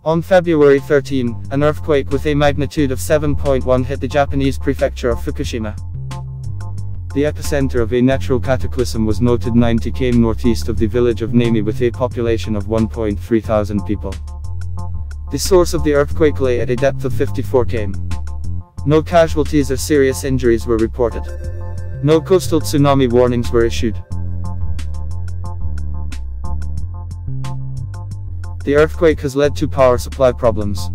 On February 13, an earthquake with a magnitude of 7.1 hit the Japanese prefecture of Fukushima. The epicenter of a natural cataclysm was noted 90 km northeast of the village of Namie with a population of 1.3 thousand people. The source of the earthquake lay at a depth of 54 km. No casualties or serious injuries were reported. No coastal tsunami warnings were issued. The earthquake has led to power supply problems.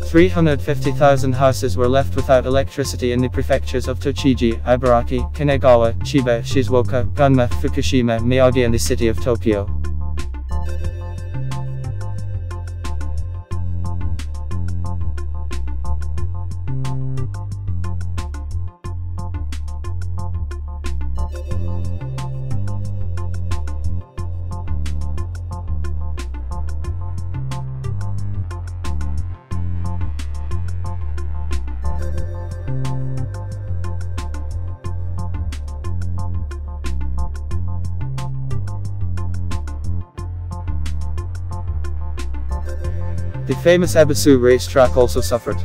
350,000 houses were left without electricity in the prefectures of Tochigi, Ibaraki, Kanagawa, Chiba, Shizuoka, Gunma, Fukushima, Miyagi and the city of Tokyo. The famous Ebisu racetrack also suffered.